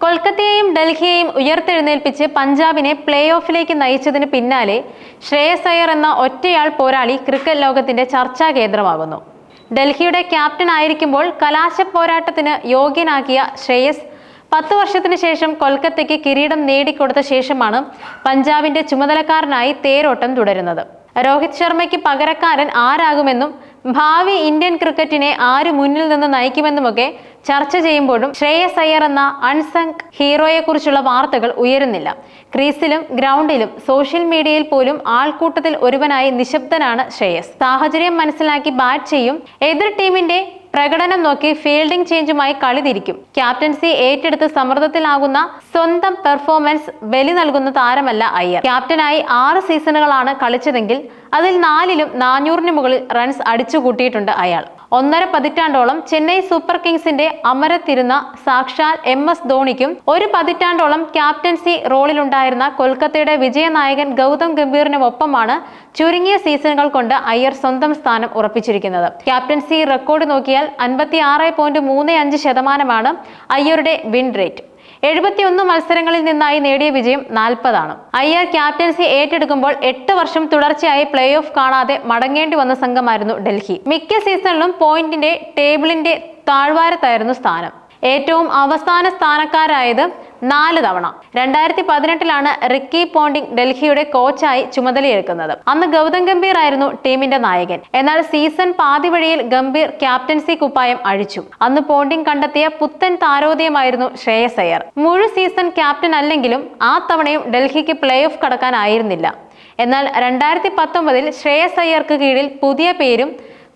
കൊൽക്കത്തയെയും ഡൽഹിയെയും ഉയർത്തെഴുന്നേൽപ്പിച്ച് പഞ്ചാബിനെ പ്ലേ ഓഫിലേക്ക് നയിച്ചതിന് പിന്നാലെ ശ്രേയസ് അയ്യർ എന്ന ഒറ്റയാൾ പോരാളി ക്രിക്കറ്റ് ലോകത്തിന്റെ ചർച്ചാ കേന്ദ്രമാകുന്നു. ഡൽഹിയുടെ ക്യാപ്റ്റൻ ആയിരിക്കുമ്പോൾ കലാശ പോരാട്ടത്തിന് യോഗ്യനാക്കിയ ശ്രേയസ് 10 വർഷത്തിന് ശേഷം കൊൽക്കത്തയ്ക്ക് കിരീടം നേടിക്കൊടുത്ത ശേഷമാണ് പഞ്ചാബിന്റെ ചുമതലക്കാരനായി തേരോട്ടം തുടരുന്നത്. രോഹിത് ശർമ്മയ്ക്ക് പകരക്കാരൻ ആരാകുമെന്നും ഭാവി ഇന്ത്യൻ ക്രിക്കറ്റിനെ ആര് മുന്നിൽ നിന്ന് നയിക്കുമെന്നുമൊക്കെ ചർച്ച ചെയ്യുമ്പോഴും ശ്രേയസ് അയ്യർ എന്ന അൺസങ് ഹീറോയെക്കുറിച്ചുള്ള വാർത്തകൾ ഉയരുന്നില്ല. ക്രീസിലും ഗ്രൗണ്ടിലും സോഷ്യൽ മീഡിയയിൽ പോലും ആൾക്കൂട്ടത്തിൽ ഒരുവനായി നിശബ്ദനാണ് ശ്രേയസ്. സാഹചര്യം മനസ്സിലാക്കി ബാറ്റ് ചെയ്യും. എതിർ ടീമിന്റെ പ്രകടനം നോക്കി ഫീൽഡിംഗ് ചേഞ്ചുമായി കളി തിരിക്കും. ക്യാപ്റ്റൻസി ഏറ്റെടുത്ത് സമ്മർദ്ദത്തിലാകുന്ന സ്വന്തം പെർഫോമൻസ് ബലി നൽകുന്ന താരമല്ല അയ്യർ. ക്യാപ്റ്റനായി 6 സീസണുകളാണ് കളിച്ചതെങ്കിൽ അതിൽ 4ലും 400-ന് മുകളിൽ റൺസ് അടിച്ചുകൂട്ടിയിട്ടുണ്ട് അയാൾ. 1.5 പതിറ്റാണ്ടോളം ചെന്നൈ സൂപ്പർ കിങ്സിന്റെ അമരത്തിരുന്ന സാക്ഷാൽ MS ധോണിക്കും 1 പതിറ്റാണ്ടോളം ക്യാപ്റ്റൻസി റോളിലുണ്ടായിരുന്ന കൊൽക്കത്തയുടെ വിജയനായകൻ ഗൗതം ഗംഭീറിനുമൊപ്പമാണ് ചുരുങ്ങിയ സീസണുകൾ കൊണ്ട് അയ്യർ സ്വന്തം സ്ഥാനം ഉറപ്പിച്ചിരിക്കുന്നത്. ക്യാപ്റ്റൻസി റെക്കോർഡ് നോക്കിയാൽ 56.35% അയ്യരുടെ വിൻ റേറ്റ്. 71 മത്സരങ്ങളിൽ നിന്നായി നേടിയ വിജയം 40 ആണ്. അയ്യർ ക്യാപ്റ്റൻസി ഏറ്റെടുക്കുമ്പോൾ 8 വർഷം തുടർച്ചയായി പ്ലേ ഓഫ് കാണാതെ മടങ്ങേണ്ടി വന്ന സംഘമായിരുന്നു ഡൽഹി. മിക്ക സീസണിലും പോയിന്റിന്റെ ടേബിളിന്റെ താഴ്വാരത്തായിരുന്നു സ്ഥാനം. ഏറ്റവും അവസാന സ്ഥാനക്കാരായത് 4 തവണ. 2018-ലാണ് റിക്കി പോണ്ടിംഗ് ഡൽഹിയുടെ കോച്ചായി ചുമതലയേൽക്കുന്നത്. അന്ന് ഗൗതം ഗംഭീർ ആയിരുന്നു ടീമിന്റെ നായകൻ. എന്നാൽ സീസൺ പാതി വഴിയിൽ ഗംഭീർ ക്യാപ്റ്റൻസി കുപ്പായം അഴിച്ചു. അന്ന് പോണ്ടിംഗ് കണ്ടെത്തിയ പുത്തൻ താരോദയമായിരുന്നു ശ്രേയസ് അയ്യർ. മുഴു സീസൺ ക്യാപ്റ്റൻ അല്ലെങ്കിലും ആ തവണയും ഡൽഹിക്ക് പ്ലേ ഓഫ് കടക്കാനായിരുന്നില്ല. എന്നാൽ 2019-ൽ ശ്രേയസ് അയ്യർക്ക് കീഴിൽ പുതിയ പേരും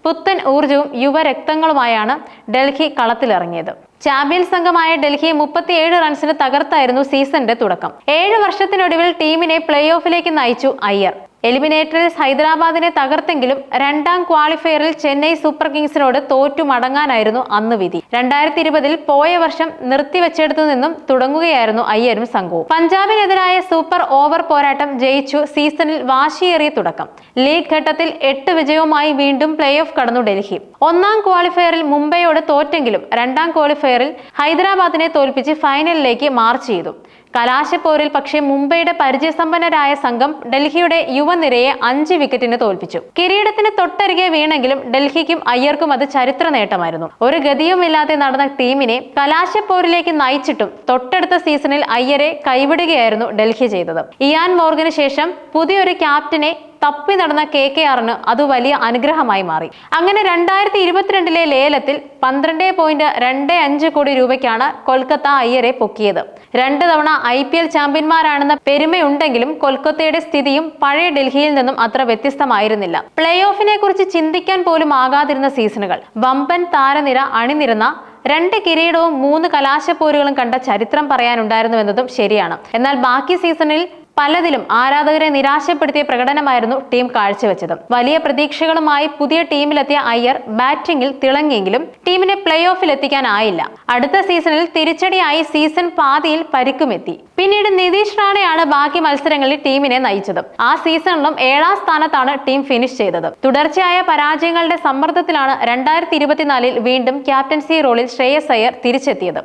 പുത്തൻ ഊർജവും യുവരക്തങ്ങളുമായാണ് ഡൽഹി കളത്തിലിറങ്ങിയത്. ചാമ്പ്യൻസ് സംഘമായ ഡൽഹിയെ 37 റൺസിന് തകർത്തായിരുന്നു സീസണിന്റെ തുടക്കം. 7 വർഷത്തിനൊടുവിൽ ടീമിനെ പ്ലേ ഓഫിലേക്ക് നയിച്ചു അയ്യർ. എലിമിനേറ്ററിൽ ഹൈദരാബാദിനെ തകർത്തെങ്കിലും 2ാം ക്വാളിഫയറിൽ ചെന്നൈ സൂപ്പർ കിങ്സിനോട് തോറ്റു മടങ്ങാനായിരുന്നു അന്ന് വിധി. 2020-ൽ പോയ വർഷം നിർത്തിവെച്ചെടുത്തു നിന്നും തുടങ്ങുകയായിരുന്നു അയ്യരും സംഘവും. പഞ്ചാബിനെതിരായ സൂപ്പർ ഓവർ പോരാട്ടം ജയിച്ചു സീസണിൽ വാശിയേറിയ തുടക്കം. ലീഗ് ഘട്ടത്തിൽ 8 വിജയവുമായി വീണ്ടും പ്ലേ ഓഫ് കടന്നു ഡൽഹി. 1ാം ക്വാളിഫയറിൽ മുംബൈയോട് തോറ്റെങ്കിലും 2ാം ക്വാളിഫയറിൽ ഹൈദരാബാദിനെ തോൽപ്പിച്ച് ഫൈനലിലേക്ക് മാർച്ച് ചെയ്തു. കലാശപ്പോരിൽ പക്ഷേ മുംബൈയുടെ പരിചയസമ്പന്നരായ സംഘം ഡൽഹിയുടെ യുവനിരയെ 5 വിക്കറ്റിന് തോൽപ്പിച്ചു. കിരീടത്തിന് തൊട്ടരികെ വീണെങ്കിലും ഡൽഹിക്കും അയ്യർക്കും അത് ചരിത്ര നേട്ടമായിരുന്നു. ഒരു ഗതിയുമില്ലാതെ നടന്ന ടീമിനെ കലാശപ്പോരിലേക്ക് നയിച്ചിട്ടും തൊട്ടടുത്ത സീസണിൽ അയ്യരെ കൈവിടുകയായിരുന്നു ഡൽഹി ചെയ്തത്. ഇയാൻ മോർഗന് ശേഷം പുതിയൊരു ക്യാപ്റ്റനെ തപ്പി നടന്ന KKRന് അത് വലിയ അനുഗ്രഹമായി മാറി. അങ്ങനെ 2022-ലെ ലേലത്തിൽ 12.25 കോടി രൂപയ്ക്കാണ് കൊൽക്കത്ത അയ്യരെ പൊക്കിയത്. 2 തവണ IPL ചാമ്പ്യന്മാരാണെന്ന പെരുമയുണ്ടെങ്കിലും കൊൽക്കത്തയുടെ സ്ഥിതിയും പഴയ ഡൽഹിയിൽ നിന്നും അത്ര വ്യത്യസ്തമായിരുന്നില്ല. പ്ലേ ഓഫിനെ കുറിച്ച് ചിന്തിക്കാൻ പോലും ആകാതിരുന്ന സീസണുകൾ. വമ്പൻ താരനിര അണിനിരന്ന 2 കിരീടവും 3 കലാശപ്പോരുകളും കണ്ട ചരിത്രം പറയാനുണ്ടായിരുന്നുവെന്നതും ശരിയാണ്. എന്നാൽ ബാക്കി സീസണിൽ പലതിലും ആരാധകരെ നിരാശപ്പെടുത്തിയ പ്രകടനമായിരുന്നു ടീം കാഴ്ചവെച്ചത്. വലിയ പ്രതീക്ഷകളുമായി പുതിയ ടീമിലെത്തിയ അയ്യർ ബാറ്റിംഗിൽ തിളങ്ങിയെങ്കിലും ടീമിനെ പ്ലേ ഓഫിൽ എത്തിക്കാനായില്ല. അടുത്ത സീസണിൽ തിരിച്ചടിയായി സീസൺ പാതിയിൽ പരിക്കുമെത്തി. പിന്നീട് നിതീഷ് റാണയാണ് ബാക്കി മത്സരങ്ങളിൽ ടീമിനെ നയിച്ചത്. ആ സീസണിലും 7ാം സ്ഥാനത്താണ് ടീം ഫിനിഷ് ചെയ്തത്. തുടർച്ചയായ പരാജയങ്ങളുടെ സമ്മർദ്ദത്തിലാണ് 2024-ൽ വീണ്ടും ക്യാപ്റ്റൻസി റോളിൽ ശ്രേയസ് അയ്യർ തിരിച്ചെത്തിയത്.